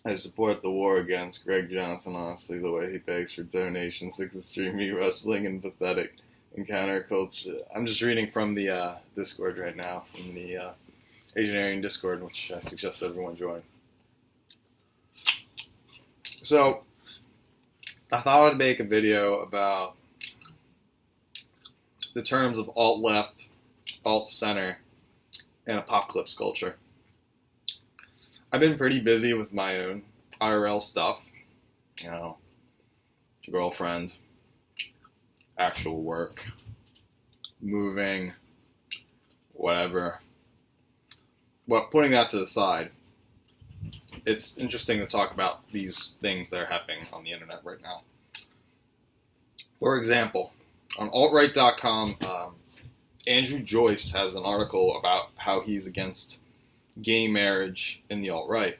I support the war against Greg Johnson. Honestly, the way he begs for donations is extremely wrestling and pathetic and counterculture. I'm just reading from the Discord right now, from the Asian Aryan Discord, which I suggest everyone join. So, I thought I'd make a video about the terms of alt-left, alt-center, and apocalypse culture. I've been pretty busy with my own IRL stuff, you know, girlfriend, actual work, moving, whatever. But putting that to the side, it's interesting to talk about these things that are happening on the internet right now. For example, on altright.com, Andrew Joyce has an article about how he's against gay marriage in the alt-right.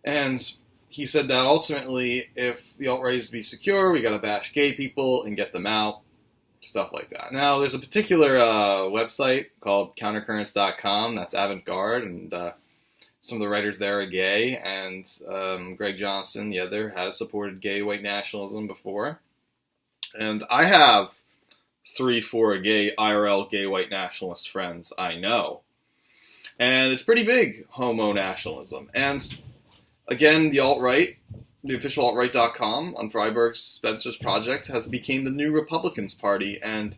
And he said that ultimately, if the alt-right is to be secure, we gotta bash gay people and get them out, stuff like that. Now, there's a particular website called countercurrents.com that's avant-garde, and some of the writers there are gay, and Greg Johnson, the other, has supported gay white nationalism before. And I have 3-4 gay IRL gay white nationalist friends I know. And it's pretty big, homo nationalism. And again, the alt-right, the official altright.com on Freiberg Spencer's project has become the new Republicans Party. And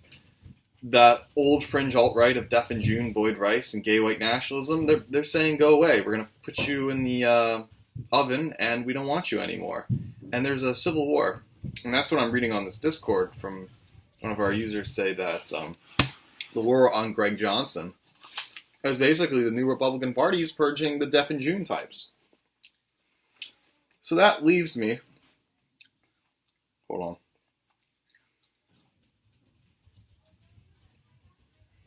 that old fringe alt-right of Deaf and June, Boyd Rice, and gay white nationalism, they're saying, go away. We're going to put you in the oven, and we don't want you anymore. And there's a civil war. And that's what I'm reading on this Discord from one of our users say that the war on Greg Johnson is basically the new Republican Party is purging the Deaf and June types. So that leaves me... Hold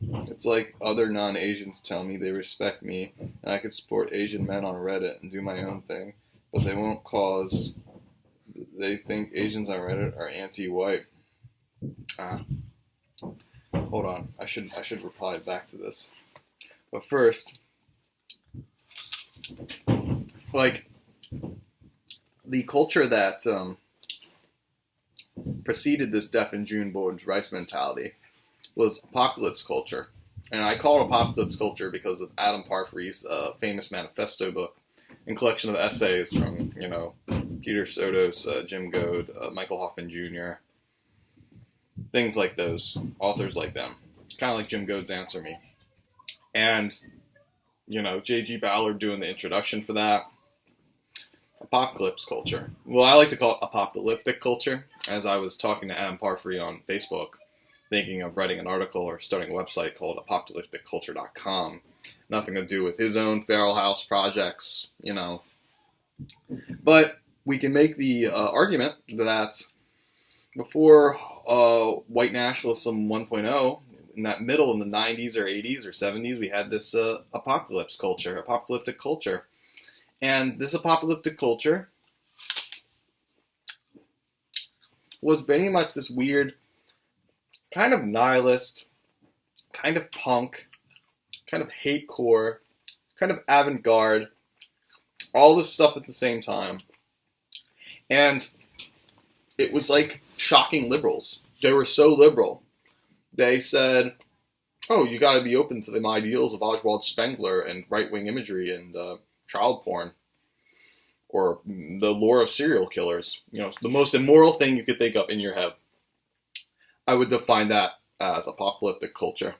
on. It's like other non-Asians tell me they respect me, and I could support Asian men on Reddit and do my own thing, but they won't cause... They think Asians on Reddit are anti-white. Hold on. I should reply back to this. But first, like, the culture that preceded this Deaf and June Boyd Rice mentality was apocalypse culture. And I call it apocalypse culture because of Adam Parfrey's famous manifesto book and collection of essays from, Peter Sotos, Jim Goad, Michael Hoffman Jr., things like those, authors like them. Kind of like Jim Goad's Answer Me. And, J.G. Ballard doing the introduction for that. Apocalypse culture. Well, I like to call it apocalyptic culture, as I was talking to Adam Parfrey on Facebook, thinking of writing an article or starting a website called apocalypticculture.com. Nothing to do with his own feral house projects, But we can make the argument that before white nationalism 1.0, in that middle, in the 90s or 80s or 70s, we had this apocalyptic culture. And this apocalyptic culture was pretty much this weird, kind of nihilist, kind of punk, kind of hate-core, kind of avant-garde, all this stuff at the same time. And it was like shocking liberals. They were so liberal. They said, oh, you got to be open to the ideals of Oswald Spengler and right-wing imagery and child porn, or the lore of serial killers. The most immoral thing you could think of in your head. I would define that as apocalyptic culture.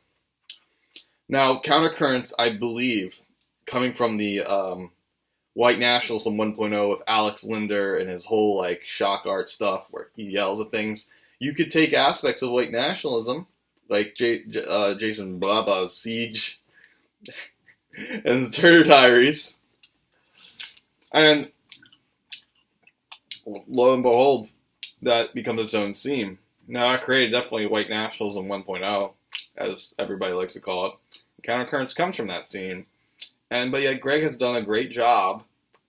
Now, countercurrents, I believe, coming from the white nationalism 1.0 with Alex Linder and his whole shock art stuff where he yells at things, you could take aspects of white nationalism, like Jason Blaba's Siege and the Turner Diaries, and lo and behold, that becomes its own scene. Now, that created definitely white nationalism 1.0, as everybody likes to call it. Countercurrents comes from that scene. But yet Greg has done a great job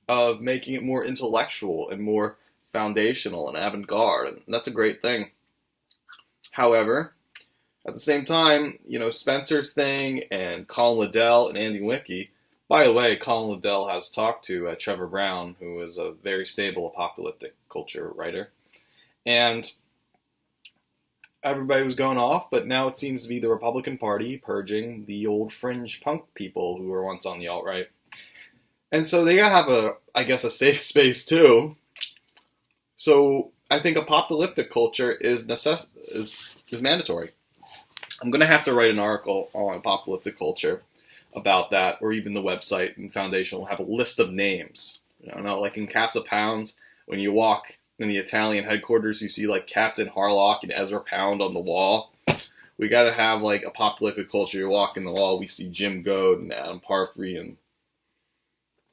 of making it more intellectual and more foundational and avant-garde, and that's a great thing. However, at the same time, Spencer's thing and Colin Liddell and Andy Wicke By the way, Colin Liddell has talked to Trevor Brown, who is a very stable apocalyptic culture writer, and everybody was going off, but now it seems to be the Republican Party purging the old fringe punk people who were once on the alt-right. And so they have a safe space too. So I think apocalyptic culture is mandatory. I'm going to have to write an article on apocalyptic culture about that, or even the website and foundation will have a list of names. Like in Casa Pound, when you walk in the Italian headquarters, you see like Captain Harlock and Ezra Pound on the wall. We got to have like apocalyptic culture. You walk in the wall, we see Jim Goad and Adam Parfrey and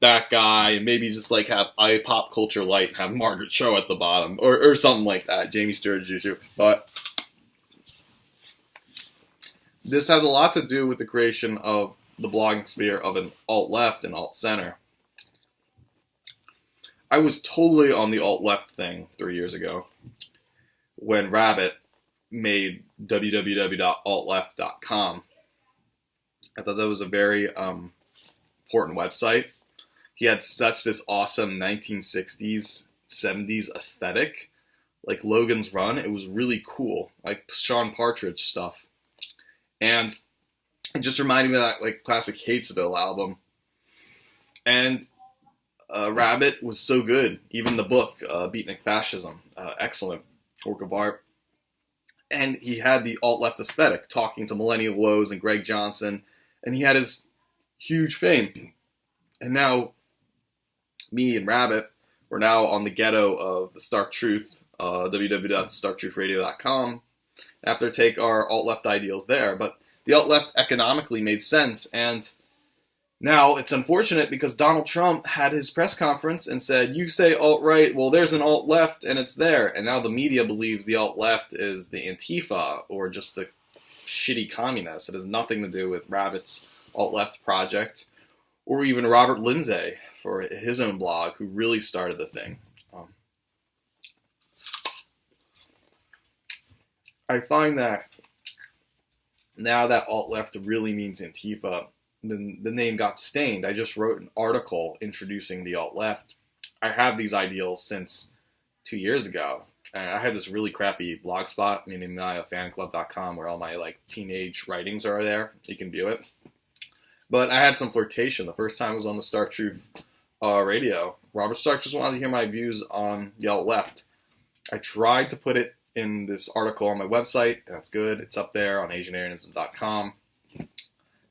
that guy, and maybe just like have pop culture light and have Margaret Cho at the bottom, or something like that. Jamie Stewart Juju. But this has a lot to do with the creation of the blogging sphere of an alt-left and alt-center. I was totally on the alt-left thing 3 years ago when Rabbit made www.altleft.com. I thought that was a very important website. He had such this awesome 1960s, 70s aesthetic. Like Logan's Run, it was really cool. Like Sean Partridge stuff. And it just reminded me of that like classic Hatesville album. And Rabbit was so good. Even the book, Beatnik Fascism, excellent work of art. And he had the alt-left aesthetic, talking to Millennial Woes and Greg Johnson. And he had his huge fame. And now, me and Rabbit, we're now on the ghetto of the Stark Truth, www.starktruthradio.com, after take our alt-left ideals there. But the alt-left economically made sense, and now it's unfortunate because Donald Trump had his press conference and said, you say alt-right, well, there's an alt-left, and it's there. And now the media believes the alt-left is the Antifa, or just the shitty communists. It has nothing to do with Rabbit's alt-left project, or even Robert Lindsay for his own blog, who really started the thing. I find that now that alt-left really means Antifa, the name got stained. I just wrote an article introducing the alt-left. I have these ideals since 2 years ago. And I have this really crappy blog spot, meaning fanclub.com, where all my like teenage writings are there. You can view it. But I had some flirtation. The first time I was on the Stark Truth radio. Robert Stark just wanted to hear my views on the alt-left. I tried to put it in this article on my website, and that's good. It's up there on AsianArianism.com.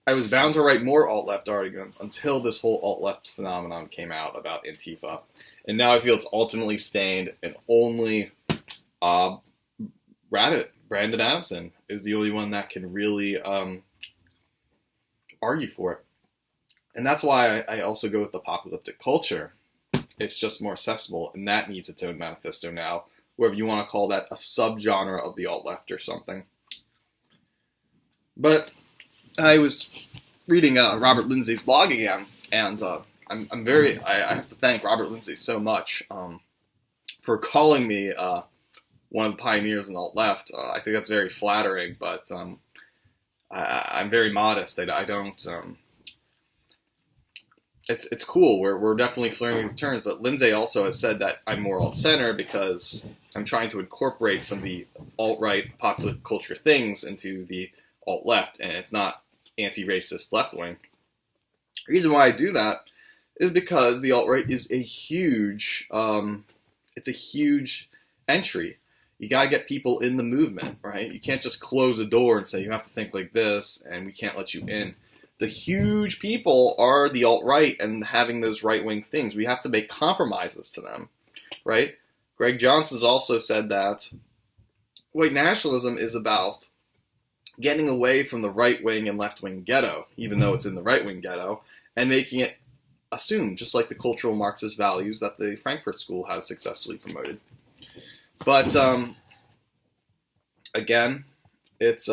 I was bound to write more alt-left articles until this whole alt-left phenomenon came out about Antifa. And now I feel it's ultimately stained, and only Rabbit, Brandon Adamson, is the only one that can really argue for it. And that's why I also go with apocalyptic culture. It's just more accessible, and that needs its own manifesto now, whether you want to call that a subgenre of the alt-left or something. But I was reading Robert Lindsay's blog again, and I have to thank Robert Lindsay so much for calling me one of the pioneers in alt-left. I think that's very flattering, but I'm very modest. I don't. It's cool. We're definitely flirting with terms, but Lindsay also has said that I'm more alt-center because I'm trying to incorporate some of the alt-right popular culture things into the alt-left, and it's not anti-racist left-wing. The reason why I do that is because the alt-right is a huge, it's a huge entry. You gotta get people in the movement, right? You can't just close a door and say you have to think like this, and we can't let you in. The huge people are the alt-right and having those right-wing things. We have to make compromises to them, right? Greg Johnson's also said that white nationalism is about getting away from the right-wing and left-wing ghetto, even though it's in the right-wing ghetto, and making it assume, just like the cultural Marxist values that the Frankfurt School has successfully promoted. But again, it's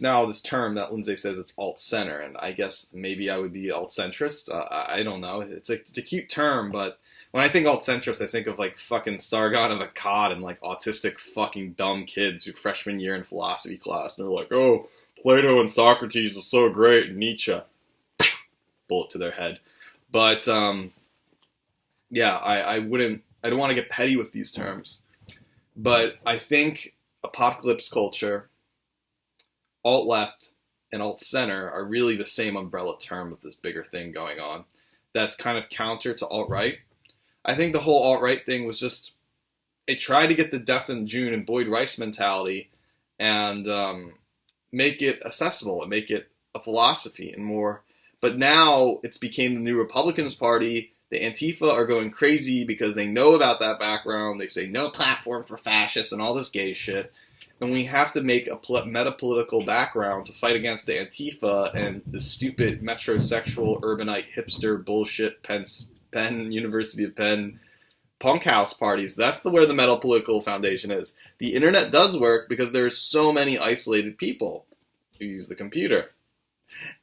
now this term that Lindsay says it's alt-center, and I guess maybe I would be alt-centrist. I don't know. It's a cute term, but when I think alt-centrist, I think of like fucking Sargon of Akkad and like autistic fucking dumb kids who freshman year in philosophy class, and they're like, oh, Plato and Socrates is so great, and Nietzsche. bullet to their head. But yeah, I don't want to get petty with these terms, but I think apocalypse culture, alt left, and alt center are really the same umbrella term of this bigger thing going on. That's kind of counter to alt right. I think the whole alt right thing was just it tried to get the Death in June and Boyd Rice mentality and make it accessible and make it a philosophy and more. But now it's became the new Republicans Party. The Antifa are going crazy because they know about that background. They say no platform for fascists and all this gay shit. And we have to make a meta-political background to fight against the Antifa and the stupid metrosexual, urbanite, hipster bullshit Penn University of Penn punk house parties. That's where the meta-political foundation is. The internet does work because there's so many isolated people who use the computer.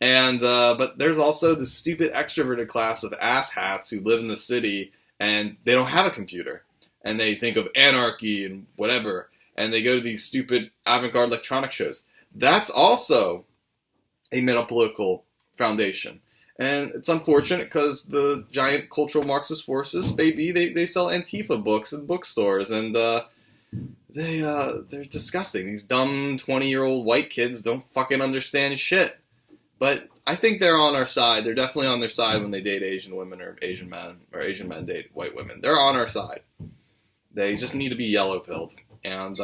And but there's also the stupid extroverted class of asshats who live in the city and they don't have a computer. And they think of anarchy and whatever. And they go to these stupid avant-garde electronic shows. That's also a meta-political foundation. And it's unfortunate because the giant cultural Marxist forces, baby, they sell Antifa books in bookstores. And they're disgusting. These dumb 20-year-old white kids don't fucking understand shit. But I think they're on our side. They're definitely on their side when they date Asian women or Asian men, or Asian men date white women. They're on our side. They just need to be yellow-pilled. And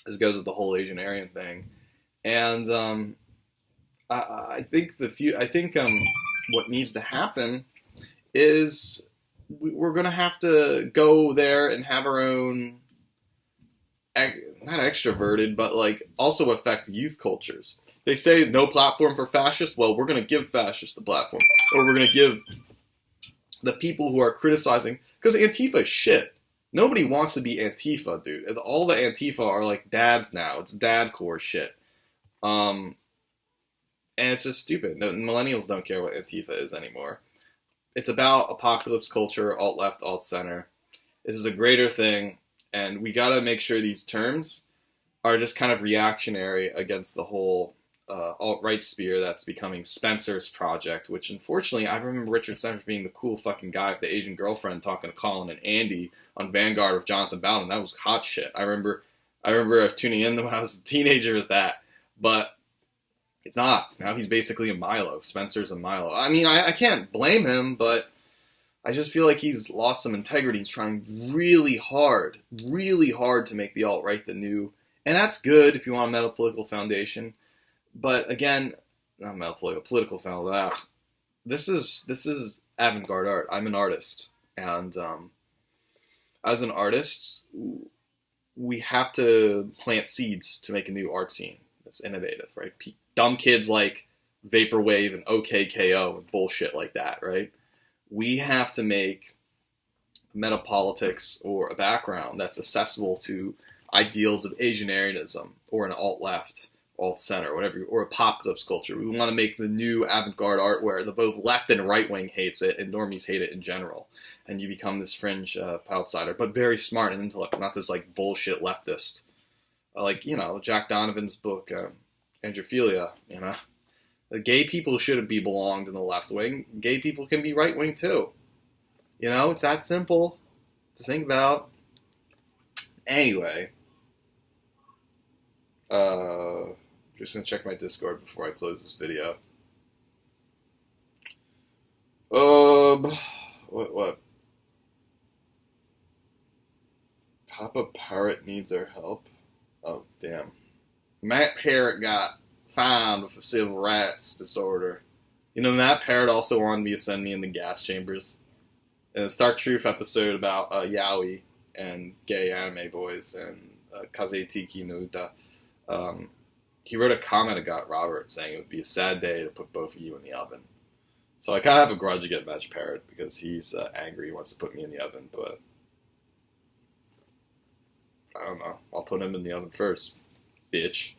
this goes with the whole Asian Aryan thing. And I think what needs to happen is we're going to have to go there and have our own, not extroverted, but like also affect youth cultures. They say no platform for fascists. Well, we're going to give fascists the platform. Or we're going to give the people who are criticizing, because Antifa is shit. Nobody wants to be Antifa, dude. All the Antifa are like dads now. It's dadcore shit. And it's just stupid. Millennials don't care what Antifa is anymore. It's about apocalypse culture, alt-left, alt-center. This is a greater thing, and we gotta make sure these terms are just kind of reactionary against the whole alt-right sphere that's becoming Spencer's project, which unfortunately, I remember Richard Spencer being the cool fucking guy with the Asian girlfriend talking to Colin and Andy on Vanguard with Jonathan Bowden. That was hot shit. I remember tuning in when I was a teenager with that, but it's not. Now he's basically a Milo. Spencer's a Milo. I mean, I can't blame him, but I just feel like he's lost some integrity. He's trying really hard to make the alt-right the new, and that's good if you want a meta-political foundation. But again, not meta-political, political foundation. This is avant-garde art. I'm an artist, and as an artist, we have to plant seeds to make a new art scene that's innovative, right? Dumb kids like Vaporwave and OKKO and bullshit like that, right? We have to make metapolitics or a background that's accessible to ideals of Asian Aryanism or an alt-left, alt-center, whatever, or apocalypse culture. We want to make the new avant-garde art where the both left and right wing hates it and normies hate it in general. And you become this fringe outsider, but very smart and intellectual, not this like bullshit leftist. Like, you know, Jack Donovan's book, Androphilia, you know. The gay people shouldn't be belonged in the left wing. Gay people can be right wing too. You know, it's that simple to think about. Anyway, just gonna check my Discord before I close this video. What? Papa Parrot needs our help. Oh, damn. Matt Parrott got fined with a civil rights disorder. You know, Matt Parrott also wanted me to send me in the gas chambers. In a Stark Truth episode about yaoi and gay anime boys and Kazetiki no Uta, he wrote a comment about Robert saying it would be a sad day to put both of you in the oven. So I kind of have a grudge against Matt Parrott because he's angry, he wants to put me in the oven, but I don't know. I'll put him in the oven first, bitch.